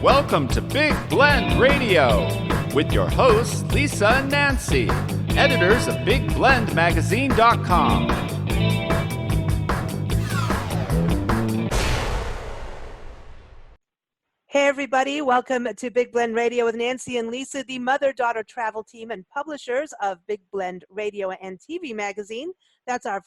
Welcome to Big Blend Radio with your hosts, Lisa and Nancy, editors of BigBlendMagazine.com. Hey everybody, welcome to Big Blend Radio with Nancy and Lisa, the mother-daughter travel team and publishers of Big Blend Radio and TV magazine. That's our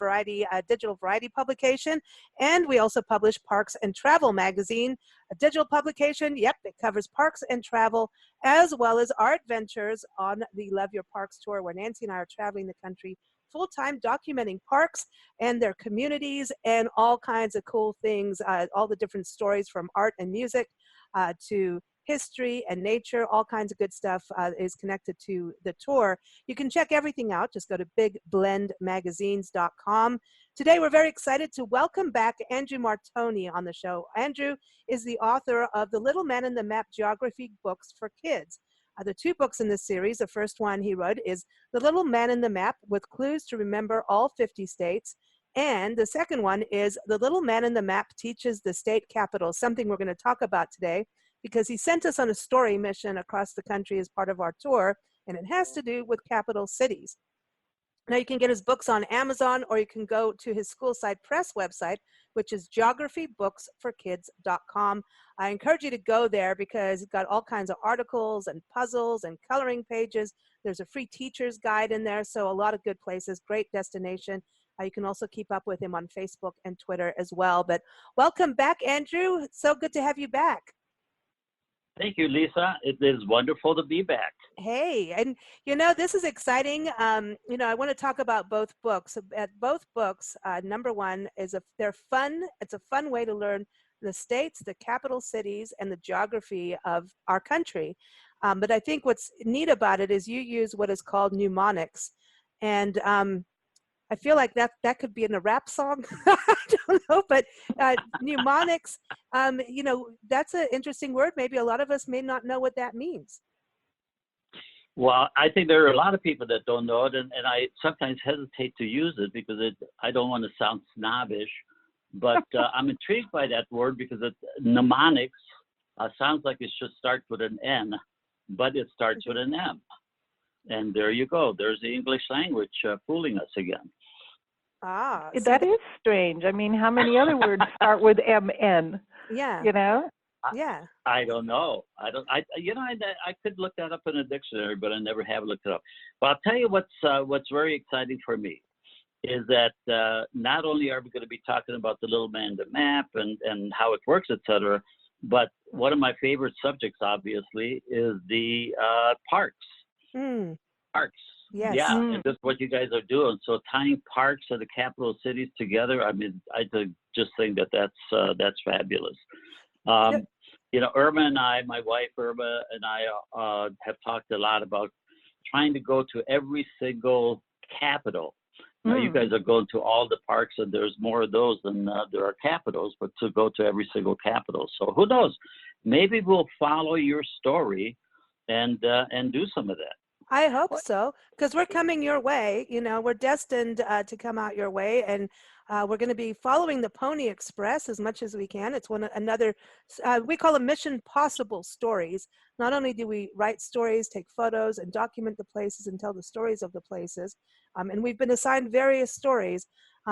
digital variety publication. And we also publish Parks and Travel magazine, a digital publication. Yep, it covers parks and travel, as well as our adventures on the Love Your Parks tour, where Nancy and I are traveling the country full-time, documenting parks and their communities and all kinds of cool things, all the different stories from art and music to history and nature. All kinds of good stuff is connected to the tour. You can check everything out. Just go to BigBlendMagazines.com. Today, we're very excited to welcome back Andrew Martonyi on the show. Andrew is the author of the Little Man in the Map Geography books for kids. The two books in this series, the first one he wrote is The Little Man in the Map with Clues to Remember All 50 States. And the second one is The Little Man in the Map Teaches the State Capitals, something we're going to talk about today because he sent us on a story mission across the country as part of our tour, and it has to do with capital cities. Now you can get his books on Amazon, or you can go to his School Side Press website, which is geographybooksforkids.com. I encourage you to go there because it's got all kinds of articles and puzzles and coloring pages. There's a free teacher's guide in there, so a lot of good places, great destination. You can also keep up with him on Facebook and Twitter as well. But welcome back, Andrew. So good to have you back. Thank you, Lisa. It is wonderful to be back. Hey, and this is exciting. I want to talk about both books. At both books, number one is they're fun. It's a fun way to learn the states, the capital cities, and the geography of our country. But I think what's neat about it is you use what is called mnemonics. And I feel like that could be in a rap song. I don't know, but mnemonics, that's an interesting word. Maybe a lot of us may not know what that means. Well, I think there are a lot of people that don't know it, and I sometimes hesitate to use it because I don't want to sound snobbish, but I'm intrigued by that word because mnemonics sounds like it should start with an N, but it starts with an M. And there you go. There's the English language fooling us again. That is strange. I mean, how many other words start with MN? Yeah. Yeah. I don't know. I could look that up in a dictionary, but I never have looked it up. But I'll tell you what's very exciting for me is that not only are we going to be talking about the Little Man in the Map and how it works, et cetera, but one of my favorite subjects, obviously, is the parks. Parks. Yes. Yeah, and that's what you guys are doing. So tying parks and the capital cities together, I mean, I just think that's fabulous. Irma and I, my wife Irma and I have talked a lot about trying to go to every single capital. You guys are going to all the parks, and there's more of those than there are capitals, but to go to every single capital. So who knows? Maybe we'll follow your story and do some of that. I hope so, because we're coming your way. We're destined to come out your way, and we're going to be following the Pony Express as much as we can. It's we call them Mission Possible stories. Not only do we write stories, take photos, and document the places and tell the stories of the places, and we've been assigned various stories,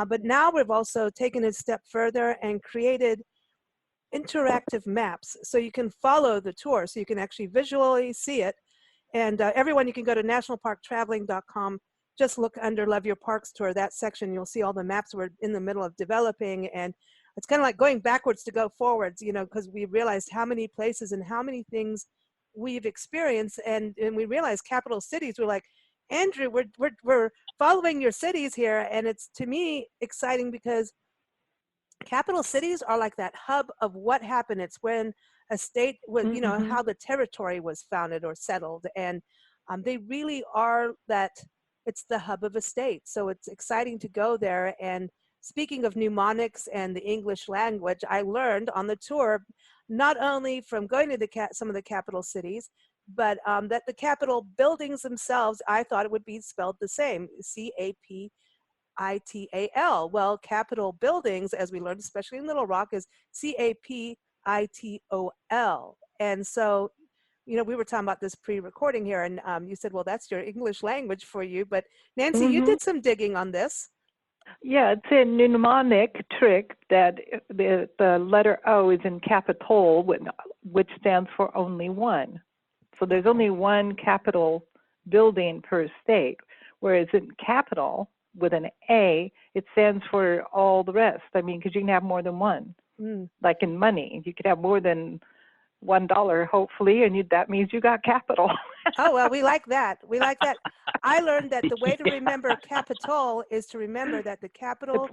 but now we've also taken it a step further and created interactive maps so you can follow the tour, so you can actually visually see it. And everyone, you can go to nationalparktraveling.com, just look under Love Your Parks Tour, that section, you'll see all the maps we're in the middle of developing. And it's kind of like going backwards to go forwards, because we realized how many places and how many things we've experienced. And we realized capital cities, we're like, Andrew, we're following your cities here. And it's, to me, exciting because capital cities are like that hub of what happened. It's when a state was, how the territory was founded or settled. And they really are it's the hub of a state. So it's exciting to go there. And speaking of mnemonics and the English language, I learned on the tour, not only from going to some of the capital cities, but that the Capitol buildings themselves, I thought it would be spelled the same, CAPITAL. Well, Capitol buildings, as we learned, especially in Little Rock, is CAPITOL. And so, you know, we were talking about this pre-recording here, and you said, well, that's your English language for you. But Nancy, you did some digging on this. Yeah, it's a mnemonic trick that the letter O is in capital, which stands for only one. So there's only one capital building per state, whereas in capital with an A, it stands for all the rest. I mean, because you can have more than one. Like in money, you could have more than $1, hopefully, and that means you got capital. Oh, well, we like that. We like that. I learned that the way to remember capital is to remember that the capital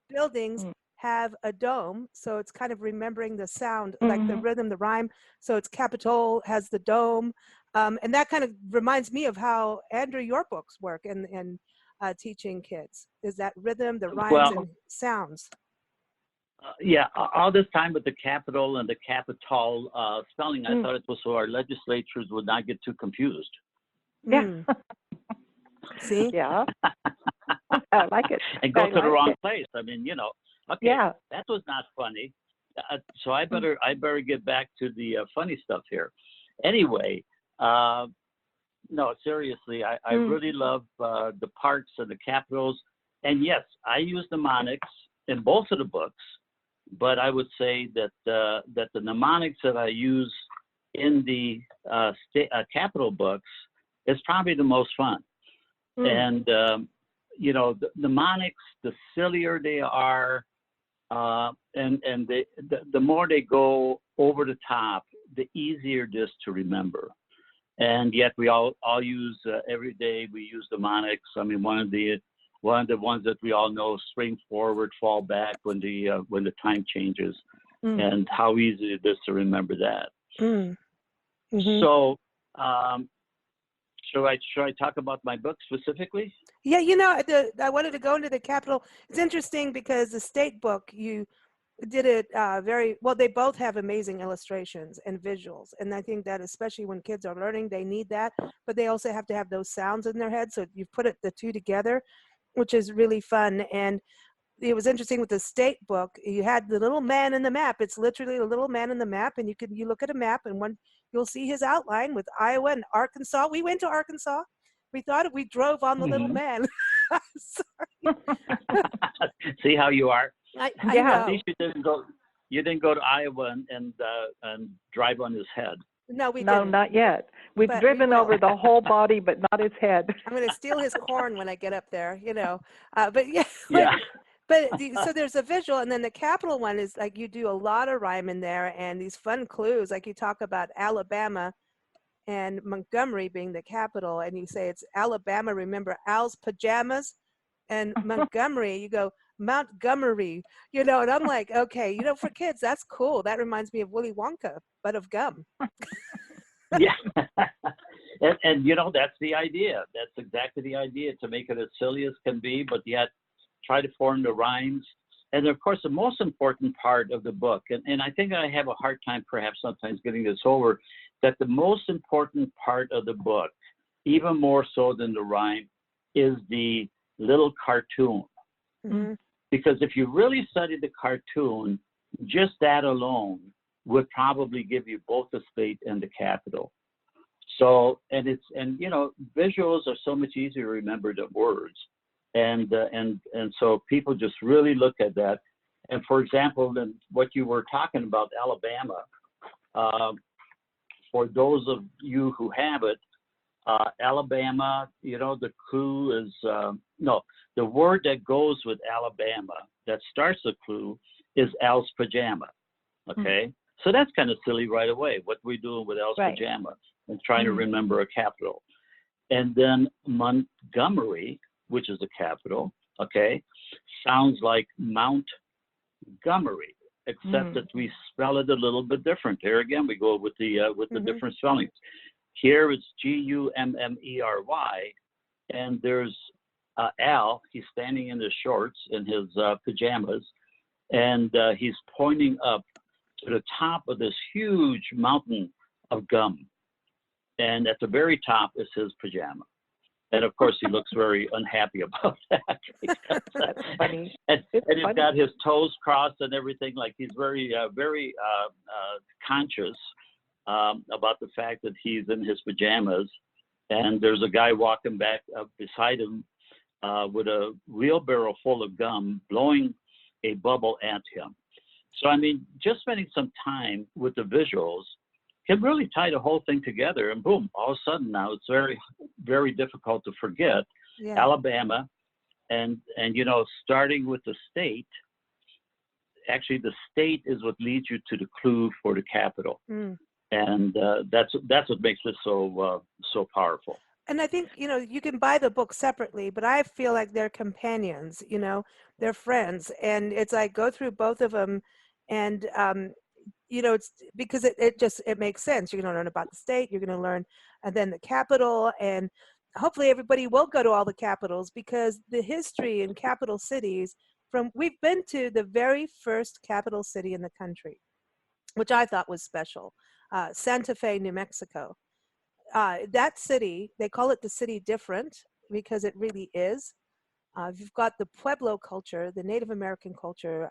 buildings have a dome. So it's kind of remembering the sound, like the rhythm, the rhyme. So it's capital has the dome. And that kind of reminds me of how, Andrew, your books work and teaching kids, is that rhythm, the rhymes and sounds. Yeah, all this time with the capital and the capital spelling, I thought it was so our legislatures would not get too confused. Yeah. See? Yeah. I like it. And go to the wrong place. I mean, you know, okay, that was not funny. So I better get back to the funny stuff here. Anyway, no, seriously, I really love the parks and the capitals. And yes, I use mnemonics in both of the books. But I would say that the mnemonics that I use in the capital books is probably the most fun. And, you know, the mnemonics, the sillier they are, and the more they go over the top, the easier it is to remember. And yet we all use, every day we use mnemonics. I mean, one of the ones that we all know, spring forward, fall back when the time changes, and how easy it is to remember that. So, should I talk about my book specifically? Yeah, you know, I wanted to go into the capital. It's interesting because the state book, you did it very well. They both have amazing illustrations and visuals, and I think that especially when kids are learning, they need that. But they also have to have those sounds in their head. So you put the two together, which is really fun. And it was interesting with the state book, you had the little man in the map. It's literally the little man in the map, and you look at a map and you'll see his outline with Iowa and Arkansas. We went to Arkansas. We thought we drove on the little man. Sorry. See how you are? I know. At least you didn't go to Iowa and drive on his head. No, we didn't. No, not yet. We've driven over the whole body, but not his head. I'm going to steal his corn when I get up there, you know. But so there's a visual, and then the capital one is like you do a lot of rhyme in there and these fun clues. Like you talk about Alabama and Montgomery being the capital, and you say it's Alabama. Remember Al's pajamas, and Montgomery. You go Montgomery, you know. And I'm like, okay, you know, for kids, that's cool. That reminds me of Willy Wonka, but of gum. Yeah. and you know, that's the idea. That's exactly the idea, to make it as silly as can be, but yet try to form the rhymes. And of course, the most important part of the book, and I think I have a hard time perhaps sometimes getting this over, that the most important part of the book, even more so than the rhyme, is the little cartoon. Because if you really study the cartoon, just that alone would probably give you both the state and the capital. So, and you know, visuals are so much easier to remember than words. And so people just really look at that. And for example, then what you were talking about, Alabama, for those of you who have it, Alabama, you know, the clue is, the word that goes with Alabama, that starts the clue, is Al's pajama, okay? So that's kind of silly right away, what we're doing with Al's pajama and trying to remember a capital. And then Montgomery, which is the capital, okay, sounds like Mount Montgomery, except that we spell it a little bit different. Here again, we go with the different spellings. Here it's Gummery, and there's Al. He's standing in his shorts, in his pajamas, and he's pointing up to the top of this huge mountain of gum. And at the very top is his pajama. And of course, he looks very unhappy about that. That's funny. And he's got his toes crossed and everything. Like he's very conscious about the fact that he's in his pajamas, and there's a guy walking back up beside him with a wheelbarrow full of gum, blowing a bubble at him. So, I mean, just spending some time with the visuals can really tie the whole thing together. And boom, all of a sudden now it's very, very difficult to forget Alabama. And starting with the state, actually the state is what leads you to the clue for the capital. And that's what makes this so powerful. And I think, you can buy the book separately, but I feel like they're companions, they're friends. And it's like, go through both of them. And, it's because it makes sense. You're going to learn about the state, you're going to learn, and then the capital. And hopefully everybody will go to all the capitals, because the history in capital cities, we've been to the very first capital city in the country, which I thought was special, Santa Fe, New Mexico. That city, they call it the city different because it really is. You've got the Pueblo culture, the Native American culture,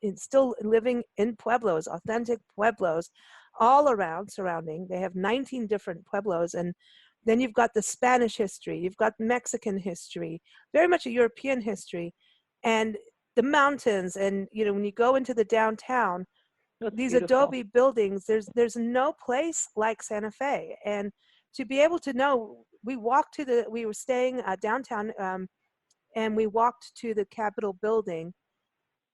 it's still living in Pueblos, authentic Pueblos all around surrounding. They have 19 different Pueblos. And then you've got the Spanish history, you've got Mexican history, very much a European history, and the mountains. And, when you go into the downtown, these beautiful adobe buildings, there's no place like Santa Fe. And to be able to know, we were staying downtown, and we walked to the Capitol building,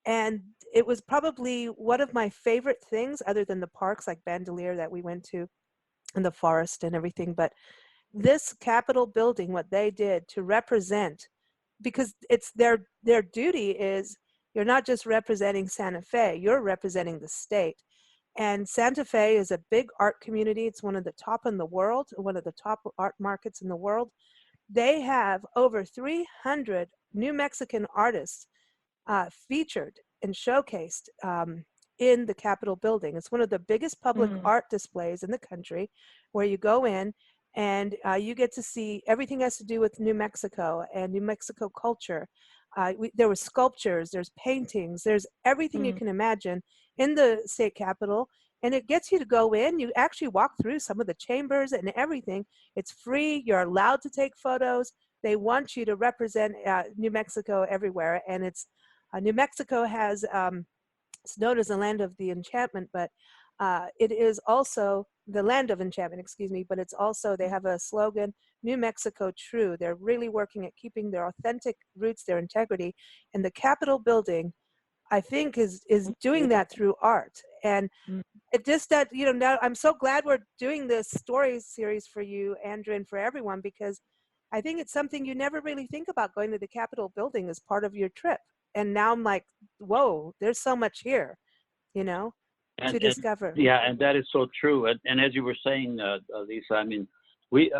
and it was probably one of my favorite things, other than the parks like Bandelier that we went to, and the forest and everything. But this Capitol building, what they did to represent, because it's their duty is, you're not just representing Santa Fe, you're representing the state. And Santa Fe is a big art community. It's one of the top in the world, one of the top art markets in the world. They have over 300 New Mexican artists featured and showcased in the Capitol building. It's one of the biggest public art displays in the country, where you go in and you get to see everything has to do with New Mexico and New Mexico culture. There were sculptures, there's paintings, there's everything you can imagine in the state capitol. And it gets you to go in, you actually walk through some of the chambers and everything. It's free, you're allowed to take photos. They want you to represent New Mexico everywhere. And it's New Mexico has, it's known as the land of the enchantment, but it is also the land of enchantment, but it's also, they have a slogan, New Mexico True. They're really working at keeping their authentic roots, their integrity. And the Capitol building, I think, is doing that through art. And it just that, now I'm so glad we're doing this story series for you, Andrew, and for everyone, because I think it's something you never really think about, going to the Capitol building as part of your trip. And now I'm like, whoa, there's so much here, to discover. Yeah, and that is so true. And as you were saying, Lisa, I mean,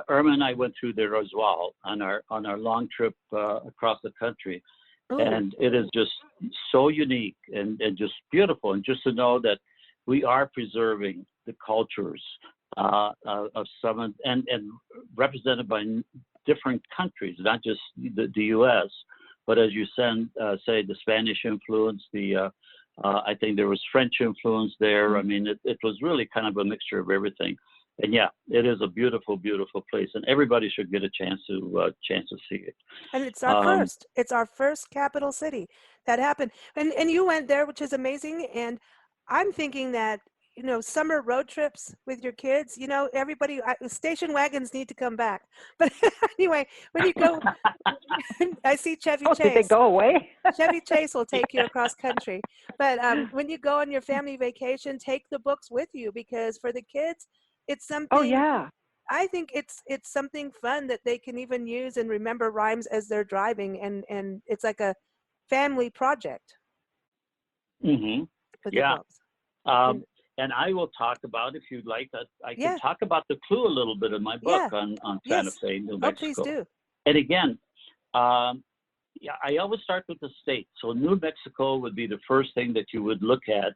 Irma and I went through there as well on our long trip across the country. Ooh. And it is just so unique and just beautiful. And just to know that we are preserving the cultures of some, and represented by different countries, not just the U.S., but as you say, the Spanish influence, I think there was French influence there. I mean, it was really kind of a mixture of everything. And yeah, it is a beautiful, beautiful place, and everybody should get a chance to see it. And it's our first. It's our first capital city that happened. And you went there, which is amazing. And I'm thinking that, summer road trips with your kids, everybody, station wagons need to come back. But anyway, when you go, I see Chevy Chase. Did they go away? Chevy Chase will take you across country. But when you go on your family vacation, take the books with you, because for the kids, it's something. Oh, yeah. I think it's something fun that they can even use and remember rhymes as they're driving, and it's like a family project. Mm-hmm. With yeah. the books. And I will talk about, if you'd like, I can talk about the clue a little bit in my book on Santa Fe, New Mexico. Oh, please do. And again, I always start with the state. So New Mexico would be the first thing that you would look at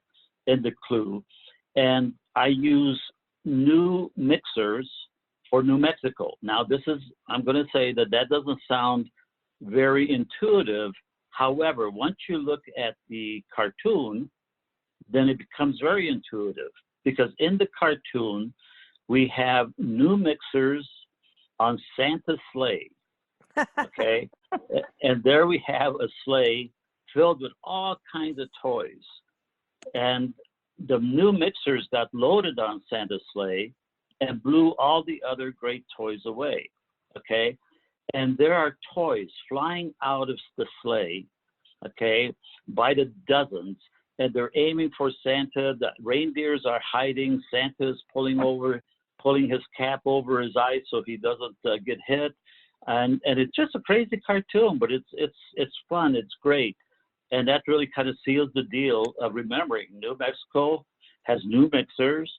in the clue. And I use new mixers for New Mexico. Now, I'm going to say that doesn't sound very intuitive. However, once you look at the cartoon, then it becomes very intuitive. because in the cartoon, we have new mixers on Santa's sleigh, okay? And there we have a sleigh filled with all kinds of toys. And the new mixers got loaded on Santa's sleigh and blew all the other great toys away, okay? And there are toys flying out of the sleigh, okay, by the dozens, and they're aiming for Santa. The reindeers are hiding. Santa's pulling his cap over his eyes so he doesn't get hit. And it's just a crazy cartoon, but it's fun. It's great. And that really kind of seals the deal of remembering New Mexico has new mixers,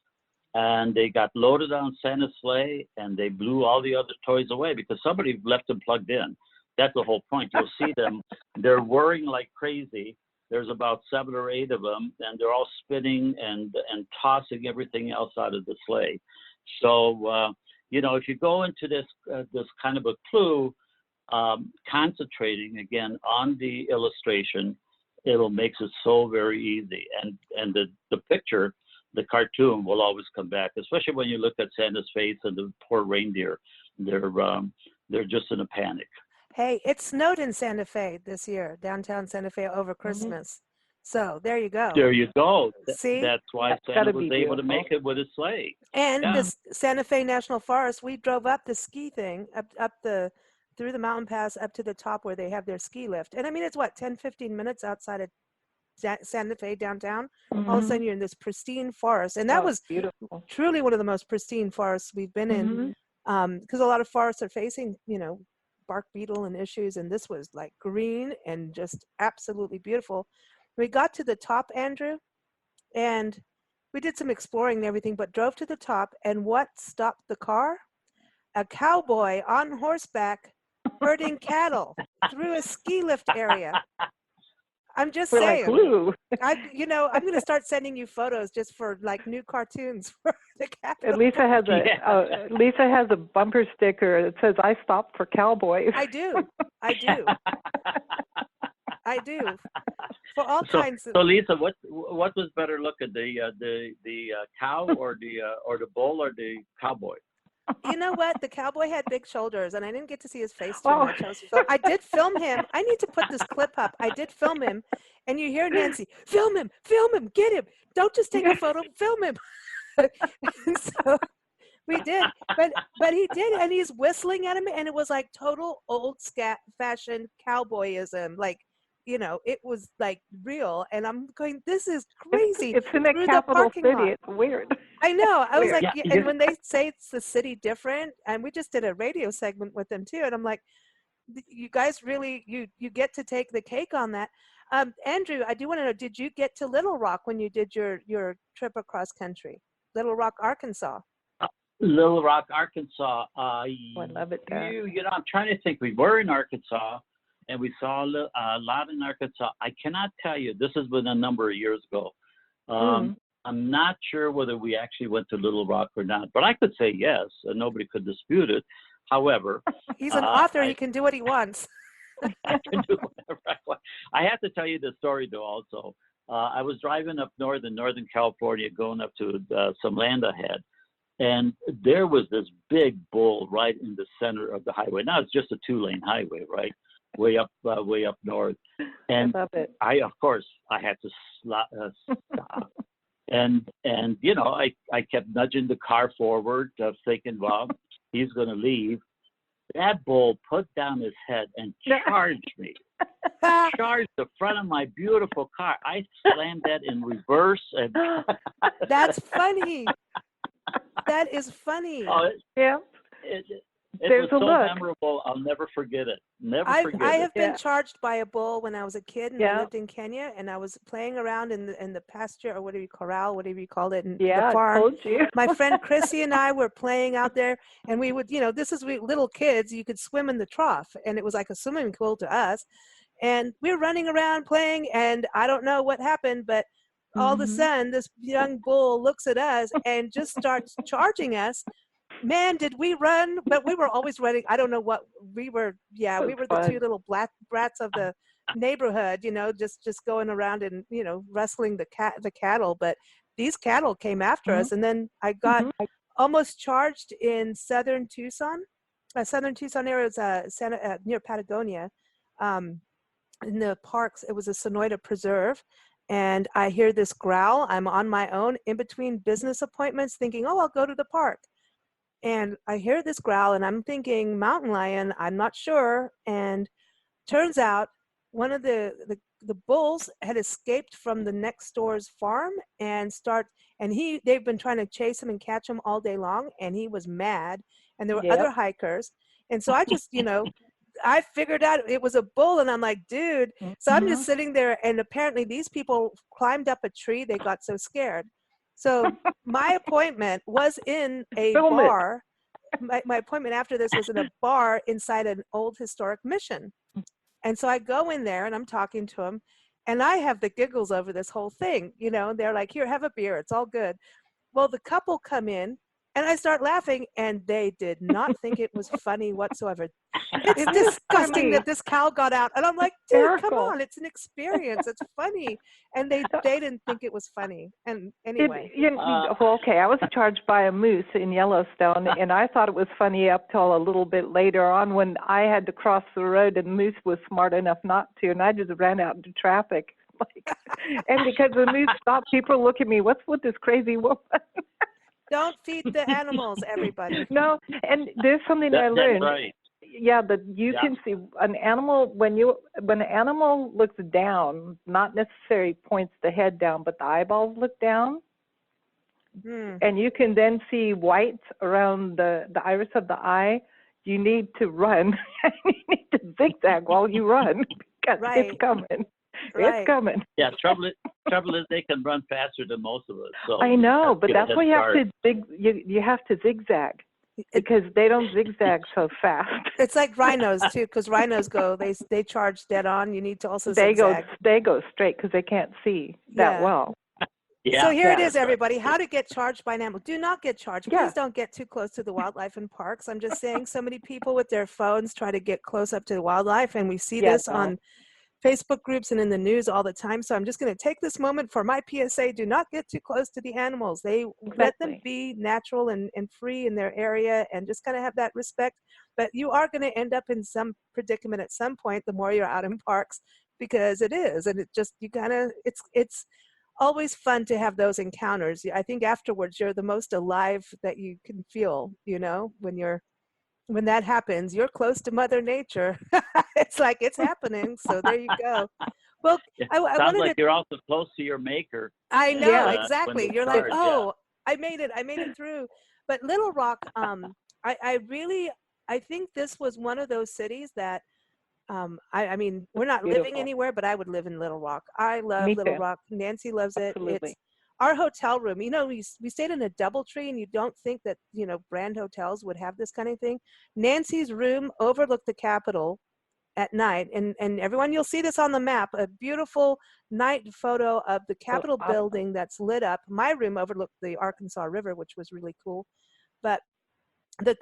and they got loaded on Santa's sleigh, and they blew all the other toys away because somebody left them plugged in. That's the whole point. You'll see them. They're whirring like crazy. There's about 7 or 8 of them, and they're all spinning and tossing everything else out of the sleigh. So, if you go into this kind of a clue, concentrating again on the illustration, it'll makes it so very easy. And the picture, the cartoon will always come back, especially when you look at Santa's face and the poor reindeer. They're just in a panic. Hey, it snowed in Santa Fe this year, downtown Santa Fe over Christmas. So there you go. There you go. See? That's why Santa was able to make it with his sleigh. And this Santa Fe National Forest, we drove up the ski thing, through the mountain pass up to the top where they have their ski lift. And I mean, it's 10, 15 minutes outside of Santa Fe downtown. All of a sudden you're in this pristine forest. And that was beautiful. Truly one of the most pristine forests we've been in. Because a lot of forests are facing, bark beetle and issues. And this was like green and just absolutely beautiful. We got to the top, Andrew, and we did some exploring and everything, but drove to the top. And what stopped the car? A cowboy on horseback herding cattle through a ski lift area. I'm just saying. I'm going to start sending you photos just for like new cartoons for the cattle. And Lisa has a bumper sticker that says, "I stopped for cowboys." I do. For all kinds of. So Lisa, what was better looking, the cow or the bull or the cowboy? You know what? The cowboy had big shoulders, and I didn't get to see his face too much. I did film him. I need to put this clip up. I did film him, and you hear Nancy, film him, get him. Don't just take a photo, film him. And so we did, but he did, and he's whistling at him, and it was like total old fashioned cowboyism, like. It was like real, and I'm going, this is crazy. It's in a capital city. It's weird. I know. I was like, and when they say it's the city different, and we just did a radio segment with them too, and I'm like, you guys really, you get to take the cake on that. Andrew, I do want to know, did you get to Little Rock when you did your trip across country? Little Rock, Arkansas. Little Rock, Arkansas. I love it there. I'm trying to think. We were in Arkansas. And we saw a lot in Arkansas. I cannot tell you, this has been a number of years ago. I'm not sure whether we actually went to Little Rock or not, but I could say yes, and nobody could dispute it. However, he's an author. He can do what he wants. I can do whatever I want. I have to tell you the story, though, also. I was driving up north in Northern California, going up to some land ahead, and there was this big bull right in the center of the highway. Now, it's just a 2-lane highway, right? Way up north, and I of course I had to stop, and I kept nudging the car forward, thinking, well, he's going to leave. That bull put down his head and charged me, charged the front of my beautiful car. I slammed that in reverse, and that's funny. That is funny. Yeah. It was so memorable. I'll never forget it. I have been charged by a bull when I was a kid, and I lived in Kenya, and I was playing around in the pasture, or whatever you call it, in the farm. I told you. My friend Chrissy and I were playing out there, and we would, little kids, you could swim in the trough, and it was like a swimming pool to us, and we were running around playing, and I don't know what happened, but all of a sudden, this young bull looks at us and just starts charging us. Man, did we run? But we were always running. I don't know what we were. Yeah, we were the 2 little black brats of the neighborhood, just going around and wrestling the cattle. But these cattle came after Mhm. us. And then I got almost charged in southern Tucson. Southern Tucson area is near Patagonia. In the parks, it was a Sonoyta preserve. And I hear this growl. I'm on my own in between business appointments thinking, oh, I'll go to the park. And I hear this growl and I'm thinking mountain lion, I'm not sure. And turns out one of the bulls had escaped from the next door's farm and they've been trying to chase him and catch him all day long, and he was mad, and there were Yep. other hikers. And so I just, I figured out it was a bull, and I'm like, dude. So I'm just sitting there, and apparently these people climbed up a tree. They got so scared. So my appointment was in a Film it. bar. My appointment after this was in a bar inside an old historic mission. And so I go in there and I'm talking to them, and I have the giggles over this whole thing, and they're like, here, have a beer. It's all good. Well, the couple come in and I start laughing, and they did not think it was funny whatsoever. It's disgusting that this cow got out. And I'm like, dude, come on. It's an experience. It's funny. And they didn't think it was funny. And anyway. Okay, I was charged by a moose in Yellowstone, and I thought it was funny up till a little bit later on when I had to cross the road and the moose was smart enough not to, and I just ran out into traffic. And because the moose stopped, people look at me, what's with this crazy woman? Don't feed the animals, everybody. No, and there's something that I learned. That's right. Yeah, you can see an animal when an animal looks down, not necessarily points the head down, but the eyeballs look down, and you can then see white around the iris of the eye. You need to run. You need to zigzag while you run because it's coming. Right. It's coming. Yeah, trouble is they can run faster than most of us. So I know, but that's why you have to you have to zigzag because they don't zigzag so fast. It's like rhinos too, because rhinos they charge dead on. You need to also zigzag. They go straight because they can't see that well. Yeah. So here it is, everybody. How to get charged by an animal. Do not get charged. Please don't get too close to the wildlife in parks. I'm just saying, so many people with their phones try to get close up to the wildlife, and we see this on Facebook groups and in the news all the time. So I'm just going to take this moment for my PSA. Do not get too close to the animals. Let them be natural and free in their area, and just kind of have that respect. But you are going to end up in some predicament at some point the more you're out in parks, because it is. And it's always fun to have those encounters. I think afterwards you're the most alive that you can feel, when that happens. You're close to Mother Nature. It's like it's happening. So there you go. Well, I sounds like you're also close to your maker. I know, exactly. You're like, I made it through. But Little Rock, I think this was one of those cities that, I mean, we're not living anywhere, but I would live in Little Rock. I love Little Rock. Nancy loves it. Absolutely. It's our hotel room. We stayed in a DoubleTree, and you don't think that, brand hotels would have this kind of thing. Nancy's room overlooked the Capitol at night, and everyone, you'll see this on the map, a beautiful night photo of the Capitol building that's lit up. My room overlooked the Arkansas River, which was really cool. But the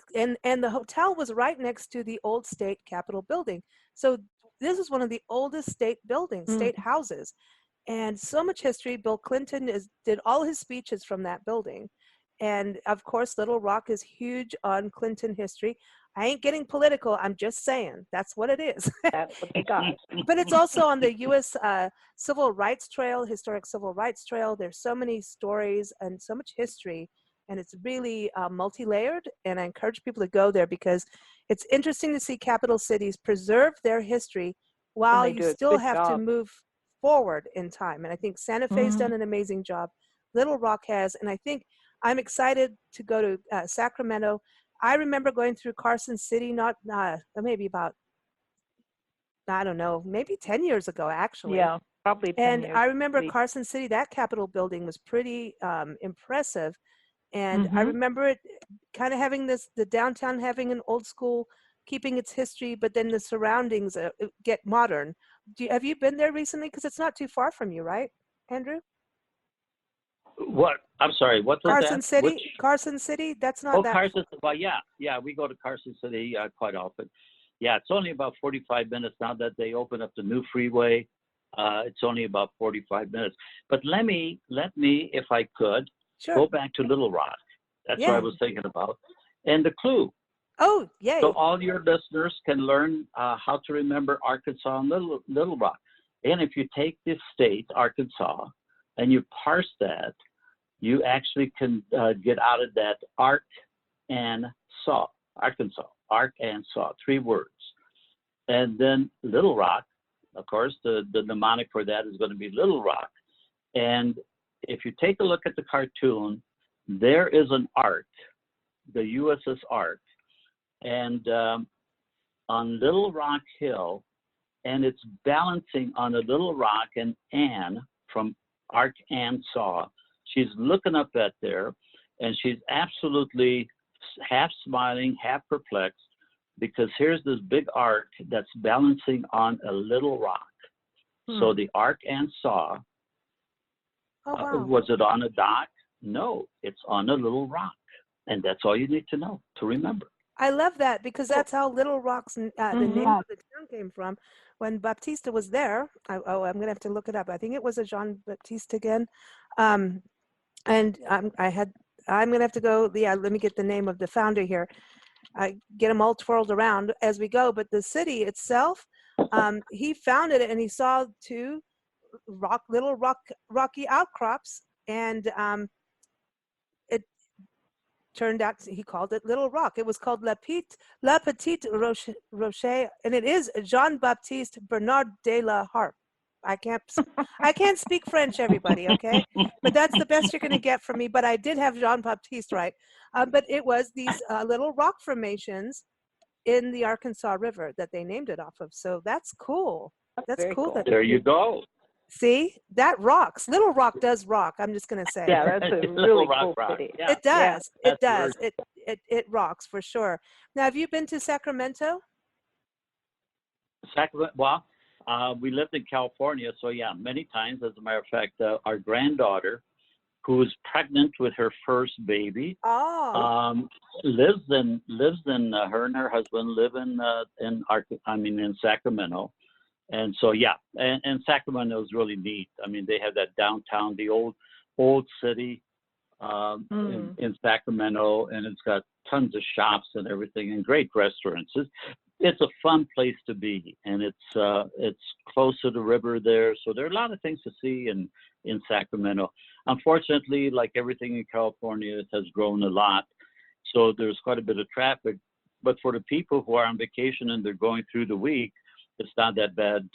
hotel was right next to the old state Capitol building. So this is one of the oldest state buildings, state houses. And so much history. Bill Clinton did all his speeches from that building. And of course, Little Rock is huge on Clinton history. I ain't getting political. I'm just saying that's what it is. That's what they got. But it's also on the U.S. Civil Rights Trail, historic Civil Rights Trail. There's so many stories and so much history, and it's really multi-layered. And I encourage people to go there because it's interesting to see capital cities preserve their history while you still have to move forward in time. And I think Santa Fe's done an amazing job. Little Rock has, and I think I'm excited to go to Sacramento. I remember going through Carson City, maybe about, I don't know, maybe 10 years ago, actually. Yeah, probably 10 and years. I remember Carson City, that Capitol building was pretty impressive. And I remember it kind of having the downtown having an old school, keeping its history, but then the surroundings get modern. Have you been there recently? Because it's not too far from you, right, Andrew? What? I'm sorry. What was Carson that? City? Carson City? That's not that. Carson. Well, yeah. We go to Carson City quite often. Yeah, it's only about 45 minutes now that they open up the new freeway. It's only about 45 minutes. But let me, if I could, Sure. go back to Little Rock. That's what I was thinking about. And the clue. Oh, yay. So all your listeners can learn how to remember Arkansas and Little Rock. And if you take this state, Arkansas, and you parse that, you actually can get out of that Ark and Saw, Arkansas, Ark and Saw, 3 words. And then Little Rock, of course, the mnemonic for that is going to be Little Rock. And if you take a look at the cartoon, there is an Ark, the USS Ark, and on Little Rock Hill, and it's balancing on a little rock, and Anne from Ark and Saw, she's looking up at there, and she's absolutely half smiling, half perplexed, because here's this big ark that's balancing on a little rock. So the Ark and Saw, was it on a dock? No, it's on a little rock. And that's all you need to know, to remember. I love that, because that's how Little Rock's the name of the town came from. When Baptista was there, I'm going to have to look it up. I think it was a Jean Baptiste again. And I'm going to have to go, let me get the name of the founder here. I get them all twirled around as we go. But the city itself, he founded it, and he saw 2 rocky outcrops, and it turned out he called it Little Rock. It was called La Petite Rocher, and it is Jean-Baptiste Bernard de la Harpe. I can't speak French, everybody, okay? But that's the best you're going to get from me. But I did have Jean-Baptiste right. But it was these little rock formations in the Arkansas River that they named it off of. So that's cool. That's cool. There you go. See, that rocks. Little Rock does rock. I'm just going to say. Yeah, that's a really cool rock. city. Yeah. It does. Yeah, it does. It rocks for sure. Now, have you been to Sacramento? Sacramento, well, we lived in California, so yeah, many times. As a matter of fact, our granddaughter, who is pregnant with her first baby, lives in her and her husband live in Sacramento. And so, yeah, and Sacramento is really neat. I mean, they have that downtown, the old city in Sacramento, and it's got tons of shops and everything, and great restaurants. It's a fun place to be, and it's close to the river there, so there are a lot of things to see in Sacramento. Unfortunately, like everything in California, it has grown a lot, so there's quite a bit of traffic. But for the people who are on vacation and they're going through the week, it's not that bad,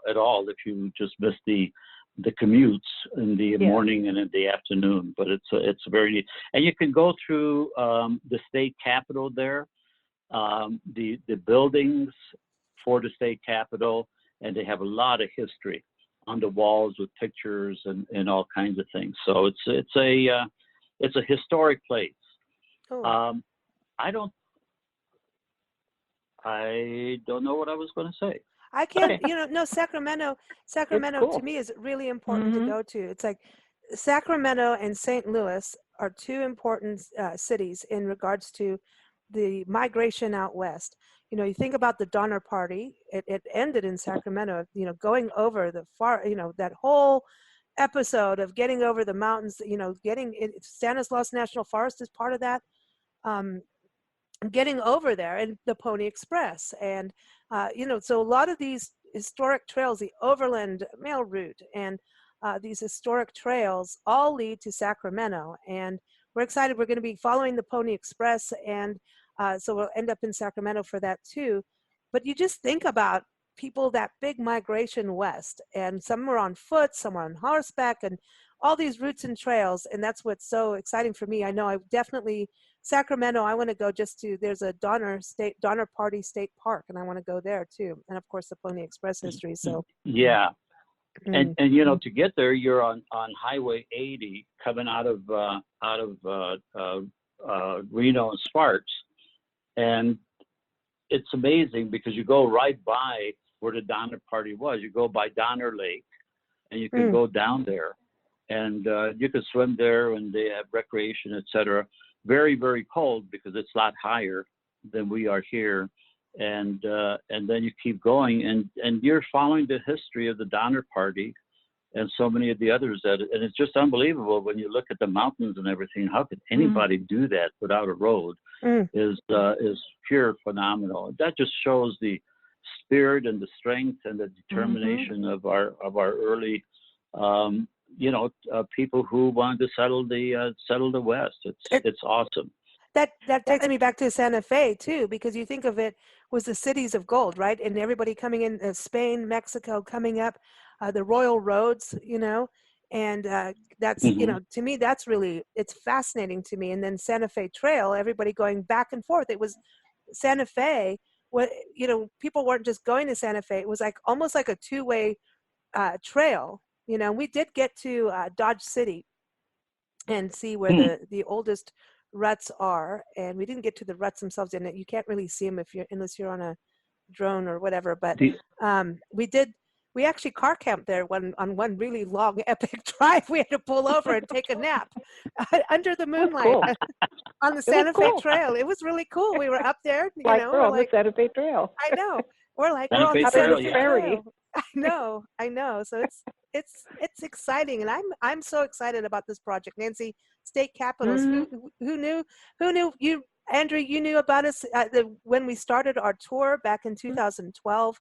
at all if you just miss the commutes in the morning and in the afternoon. But it's very neat. And you can go through the state capitol there, the buildings for the state capitol, and they have a lot of history on the walls with pictures and all kinds of things. So it's a historic place. Oh. I don't know what I was going to say. I can't, no, Sacramento cool. to me is really important to go to. It's like Sacramento and St. Louis are 2 important cities in regards to the migration out west. You think about the Donner Party, it ended in Sacramento, going over the far, that whole episode of getting over the mountains, Stanislaus National Forest is part of that. Getting over there, and the Pony Express, and so a lot of these historic trails, the Overland Mail Route, and these historic trails all lead to Sacramento, and we're excited. We're going to be following the Pony Express, and so we'll end up in Sacramento for that too. But you just think about people, that big migration west, and some were on foot, some were on horseback, and all these routes and trails, and that's what's so exciting for me. I know I definitely Sacramento, I want to go there's a Donner Party State Park, and I want to go there too. And of course the Pony Express history. So yeah. And to get there, you're on Highway 80 coming out of Reno and Sparks, and it's amazing because you go right by where the Donner Party was. You go by Donner Lake, and you can go down there, and you can swim there, and they have recreation, etc. Very, very cold because it's a lot higher than we are here. and then you keep going, and you're following the history of the Donner Party and so many of the others and it's just unbelievable when you look at the mountains and everything. How could anybody do that without a road? Is pure phenomenal. That just shows the spirit and the strength and the determination of our early people who wanted to settle the West. It's awesome. That takes me back to Santa Fe too, because you think of it was the cities of gold, right? And everybody coming in, Spain, Mexico, coming up, the royal roads, and that's, to me, that's really, it's fascinating to me. And then Santa Fe Trail, everybody going back and forth. It was Santa Fe, people weren't just going to Santa Fe. It was like almost like a two-way trail. We did get to Dodge City and see where the oldest ruts are, and we didn't get to the ruts themselves, and you can't really see them unless you're on a drone or whatever. But we actually car camped there on one really long epic drive. We had to pull over and take a nap under the moonlight on the Santa Fe Trail. It was really cool. We were up there, we're on the Santa Fe Trail. I know. We're like, Santa we're on Fe the Santa Trail, Fe yeah. Trail. I know. So it's exciting, and I'm so excited about this project. Nancy, state capitals. Who knew you, Andrew? You knew about us when we started our tour back in 2012.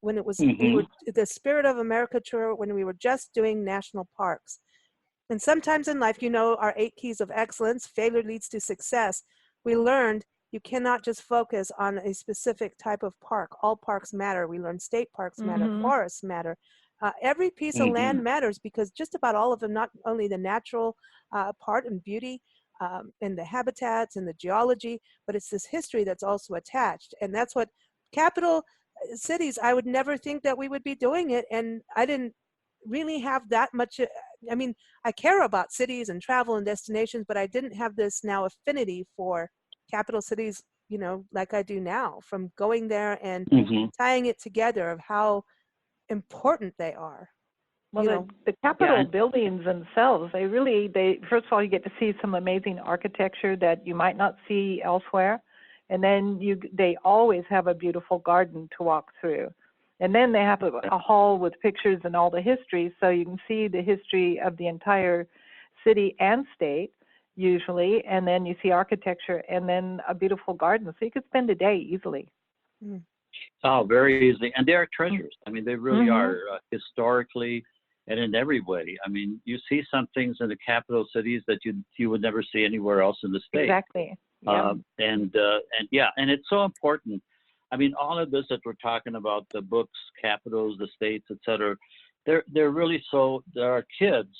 When it was we were the Spirit of America tour, when we were just doing national parks. And sometimes in life, our 8 keys of excellence, failure leads to success. We learned you cannot just focus on a specific type of park. All parks matter. We learned state parks matter, forests matter. Every piece of land matters, because just about all of them, not only the natural part and beauty and the habitats and the geology, but it's this history that's also attached. And that's what capital cities, I would never think that we would be doing it. And I didn't really have that much. I mean, I care about cities and travel and destinations, but I didn't have this now affinity for capital cities, like I do now, from going there and tying it together of how important they are. Well, the Capitol buildings themselves, they first of all, you get to see some amazing architecture that you might not see elsewhere. And then they always have a beautiful garden to walk through. And then they have a hall with pictures and all the history, so you can see the history of the entire city and state, usually. And then you see architecture and then a beautiful garden. So you could spend a day easily. Oh, very easily. And they are treasures. I mean, they really are, historically and in every way. I mean, you see some things in the capital cities that you would never see anywhere else in the state. Exactly. Yeah. And it's so important. I mean, all of this that we're talking about, the books, capitals, the states, et cetera, they're really so our kids,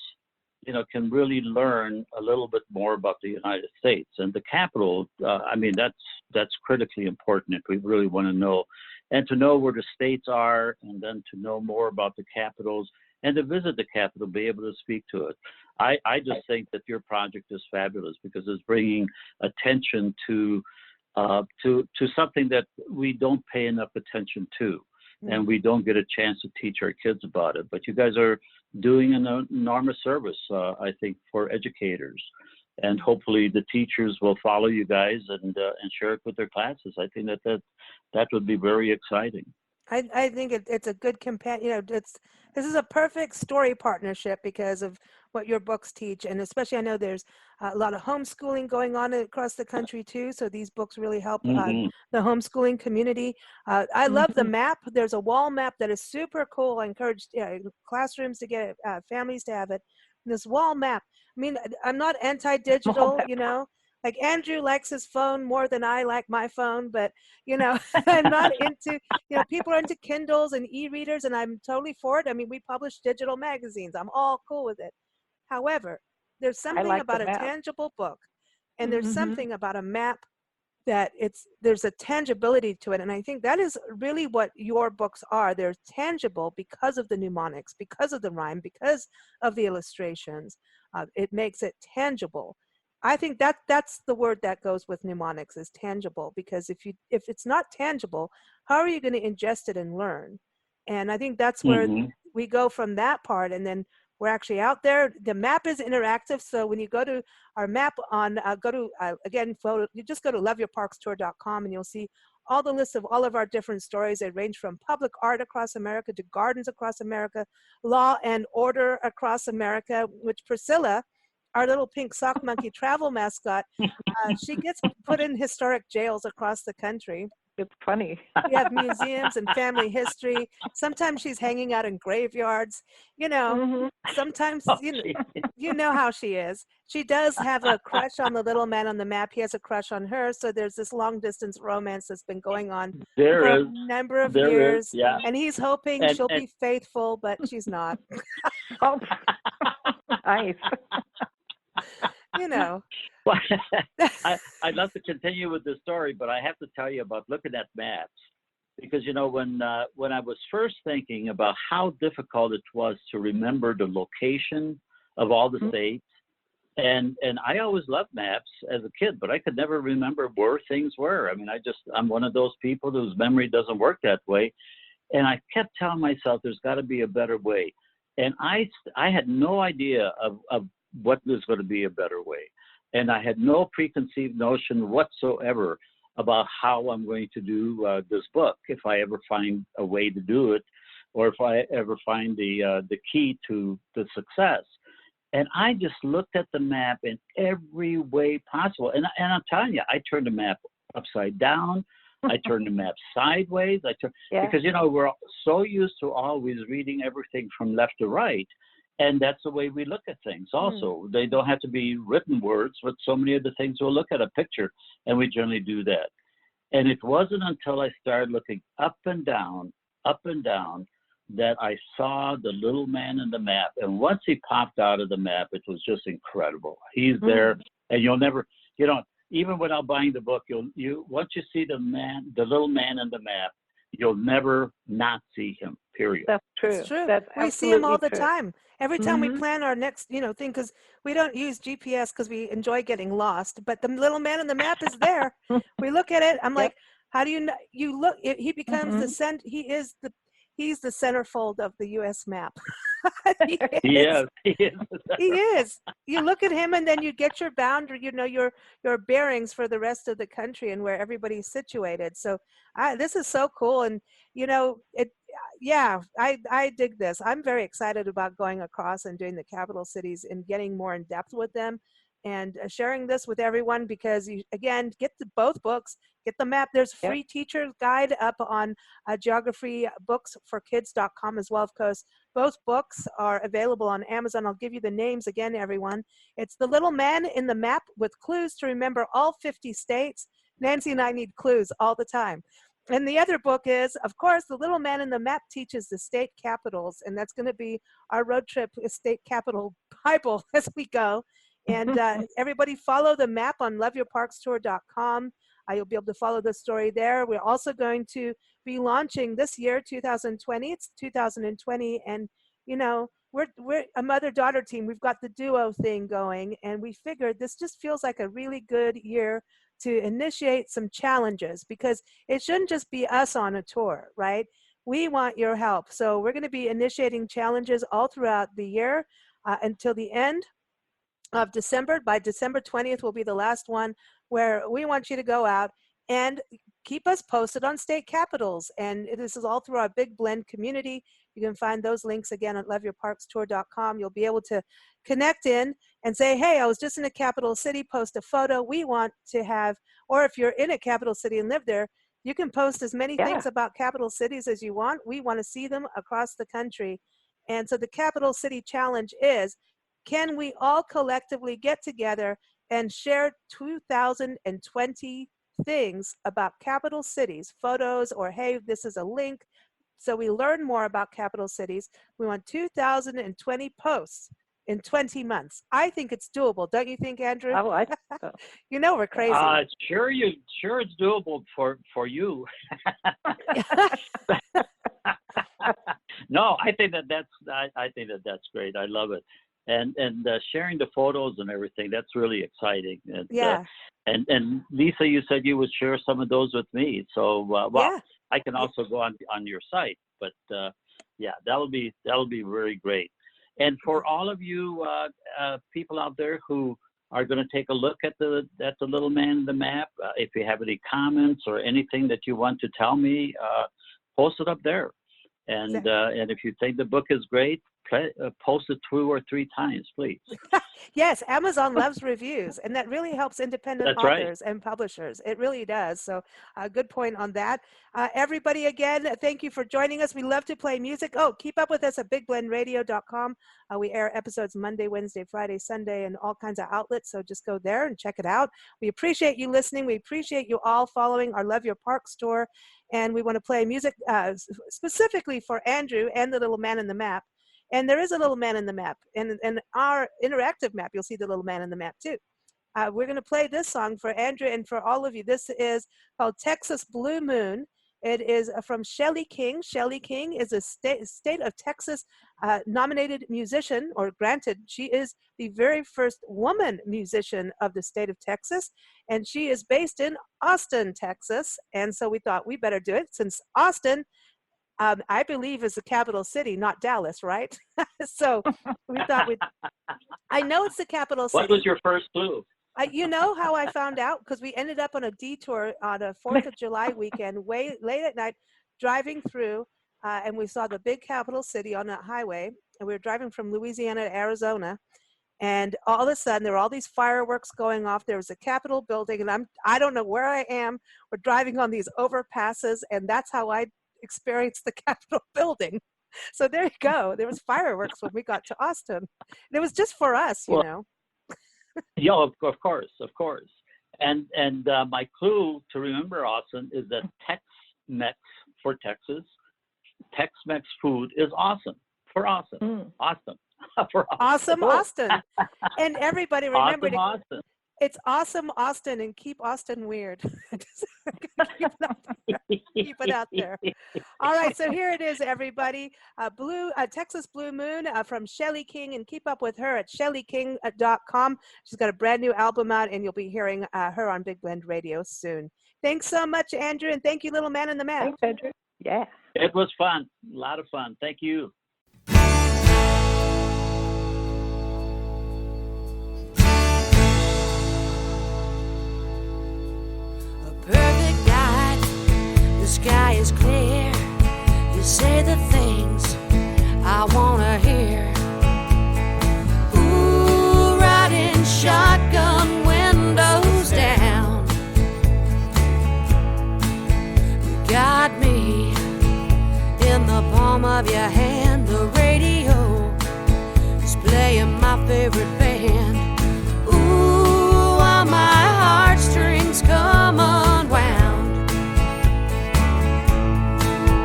can really learn a little bit more about the United States and the capital. I mean, that's critically important if we really want to know, and to know where the states are, and then to know more about the capitals and to visit the capital, be able to speak to it. I just think that your project is fabulous, because it's bringing attention to something that we don't pay enough attention to, and we don't get a chance to teach our kids about it. But you guys are doing an enormous service, I think, for educators, and hopefully the teachers will follow you guys and share it with their classes. I think that would be very exciting. I think it's a good companion. This is a perfect story partnership because of what your books teach, and especially I know there's a lot of homeschooling going on across the country too. So these books really help the homeschooling community. I love the map. There's a wall map that is super cool. I encourage classrooms to get it, families to have it. And this wall map. I mean, I'm not anti-digital, Like Andrew likes his phone more than I like my phone, but I'm not into, people are into Kindles and e-readers, and I'm totally for it. I mean, we publish digital magazines. I'm all cool with it. However, there's something about a tangible book, and there's something about a map that there's a tangibility to it. And I think that is really what your books are. They're tangible because of the mnemonics, because of the rhyme, because of the illustrations. It makes it tangible. I think that's the word that goes with mnemonics, is tangible, because if it's not tangible, how are you going to ingest it and learn? And I think that's where we go from that part, and then We're actually out there. The map is interactive. So when you go to our map on, again, you just go to loveyourparkstour.com and you'll see all the lists of all of our different stories. They range from public art across America to gardens across America, law and order across America, which Priscilla, our little pink sock monkey travel mascot, she gets put in historic jails across the country. It's funny. We have museums and family history. Sometimes she's hanging out in graveyards. Sometimes, you know how she is. She does have a crush on the little man on the map. He has a crush on her. So there's this long distance romance that's been going on for a number of years. Yeah. And he's hoping she'll be faithful, but she's not. Oh, nice. Well, I'd love to continue with the story, but I have to tell you about looking at maps, because when I was first thinking about how difficult it was to remember the location of all the states, and I always loved maps as a kid, but I could never remember where things were. I mean, I'm one of those people whose memory doesn't work that way, and I kept telling myself there's got to be a better way, and I had no idea of what was going to be a better way. And I had no preconceived notion whatsoever about how I'm going to do this book, if I ever find a way to do it, or if I ever find the key to the success. And I just looked at the map in every way possible. And I'm telling you, I turned the map upside down. I turned the map sideways. Because, we're so used to always reading everything from left to right. And that's the way we look at things also. They don't have to be written words, but so many of the things we'll look at a picture, and we generally do that. And it wasn't until I started looking up and down, that I saw the little man in the map. And once he popped out of the map, it was just incredible. He's there, and you'll never, even without buying the book, once you see the little man in the map, you'll never not see him, period. That's true. It's true. That's we see him all the true. time. Every time we plan our next, thing, because we don't use GPS because we enjoy getting lost. But the little man on the map is there. We look at it. I'm like, how do you know? You look. He becomes He's the centerfold of the U.S. map. He is. He is. You look at him, and then you get your boundary. Your bearings for the rest of the country and where everybody's situated. So, this is so cool, and I dig this. I'm very excited about going across and doing the capital cities and getting more in depth with them and sharing this with everyone, because get both books, get the map. There's a free teacher's guide up on geographybooksforkids.com as well, of course. Both books are available on Amazon. I'll give you the names again, everyone. It's The Little Man in the Map with clues to remember all 50 states. Nancy and I need clues all the time. And the other book is, of course, The Little Man in the Map Teaches the State Capitals. And that's going to be our road trip state capital Bible as we go. And everybody follow the map on loveyourparkstour.com. You'll be able to follow the story there. We're also going to be launching this year, 2020. It's 2020. And, we're a mother-daughter team. We've got the duo thing going. And we figured this just feels like a really good year to initiate some challenges, because it shouldn't just be us on a tour, right? We want your help. So we're going to be initiating challenges all throughout the year until the end of December. By December 20th will be the last one, where we want you to go out and keep us posted on state capitals. And this is all through our Big Blend community. You can find those links again at loveyourparkstour.com. You'll be able to connect in and say, hey, I was just in a capital city, post a photo. We want to have, or if you're in a capital city and live there, you can post as many things about capital cities as you want. We want to see them across the country. And so the Capital City Challenge is, can we all collectively get together and share 2020 things about capital cities, photos, or hey, this is a link. So we learn more about capital cities. We want 2020 posts in 20 months. I think it's doable. Don't you think, Andrew? Oh, I think so. We're crazy. Sure it's doable for you. No, I think that's great. I love it. And sharing the photos and everything, that's really exciing. And, and Lisa, you said you would share some of those with me. So, I can also go on your site. But that'll be very great. And for all of you people out there who are going to take a look at the little man in the map, if you have any comments or anything that you want to tell me, post it up there. And if you think the book is great, post it 2 or 3 times, please. Yes, Amazon loves reviews, and that really helps independent authors and publishers. It really does. So good point on that. Everybody, again, thank you for joining us. We love to play music. Oh, keep up with us at bigblendradio.com. We air episodes Monday, Wednesday, Friday, Sunday, and all kinds of outlets. So just go there and check it out. We appreciate you listening. We appreciate you all following our Love Your Park store. And we want to play music specifically for Andrew and the little man in the map. And there is a little man in the map. And in our interactive map, you'll see the little man in the map too. We're going to play this song for Andrew and for all of you. This is called Texas Blue Moon. It is from Shelly King. Shelly King is a state of Texas nominated musician, or granted, she is the very first woman musician of the state of Texas. And she is based in Austin, Texas. And so we thought we better do it since Austin, I believe, is the capital city, not Dallas, right? So we thought I know it's the capital city. What was your first clue? You know how I found out? Because we ended up on a detour on a 4th of July weekend, way late at night, driving through, and we saw the big capital city on that highway. And we were driving from Louisiana to Arizona. And all of a sudden, there were all these fireworks going off. There was a Capitol building, and I don't know where I am. We're driving on these overpasses, and that's how I experienced the Capitol building. So there you go. There was fireworks when we got to Austin. And it was just for us, you know. Yeah, of course. And my clue to remember Austin is that Tex-Mex for Texas, Tex-Mex food is awesome for Austin. Awesome. For Awesome Austin. And everybody remember awesome Austin. It's awesome Austin, and keep Austin weird. Keep it out there. All right, so here it is, everybody. Texas Blue Moon from Shelly King, and keep up with her at shellyking.com. She's got a brand new album out, and you'll be hearing her on Big Blend Radio soon. Thanks so much, Andrew, and thank you, little man in the map. Thanks, Andrew. Yeah. It was fun. A lot of fun. Thank you. Perfect night, the sky is clear. You say the things I wanna hear. Ooh, riding shotgun, windows down. You got me in the palm of your hand. The radio is playing my favorite band. Ooh, while my heartstrings come unwound.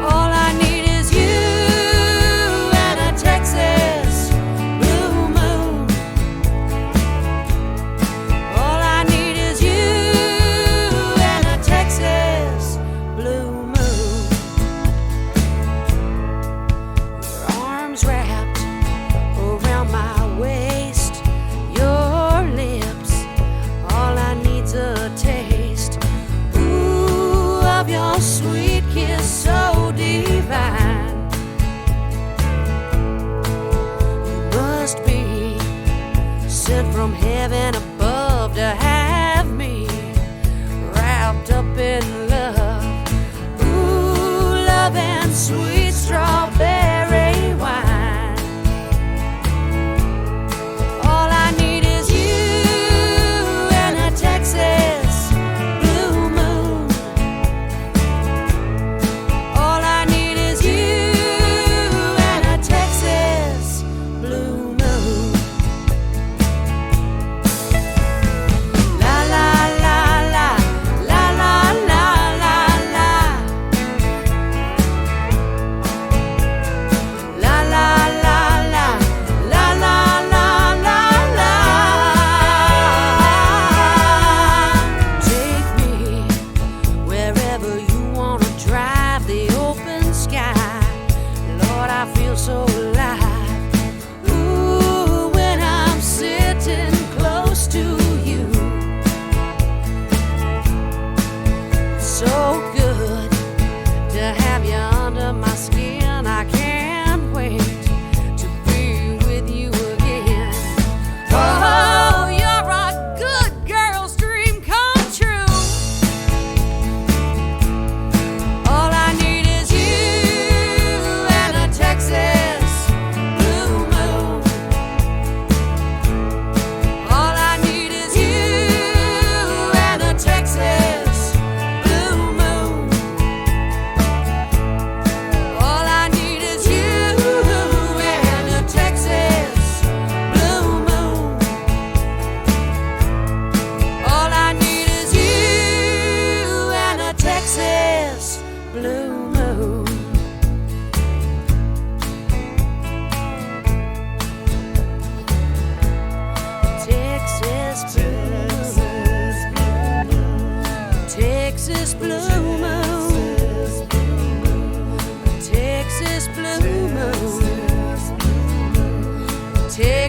All I need is you and a Texas blue moon. All I need is you and a Texas blue moon. Your arms wrapped around my waist, your lips, all I need's a taste. Ooh, of your sweet kiss so divine. You must be sent from heaven above to have me wrapped up in love. Ooh, love and sweet strawberry wine. All I need is you and a Texas blue moon. All I need is you and a Texas blue moon.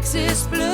Texas blue.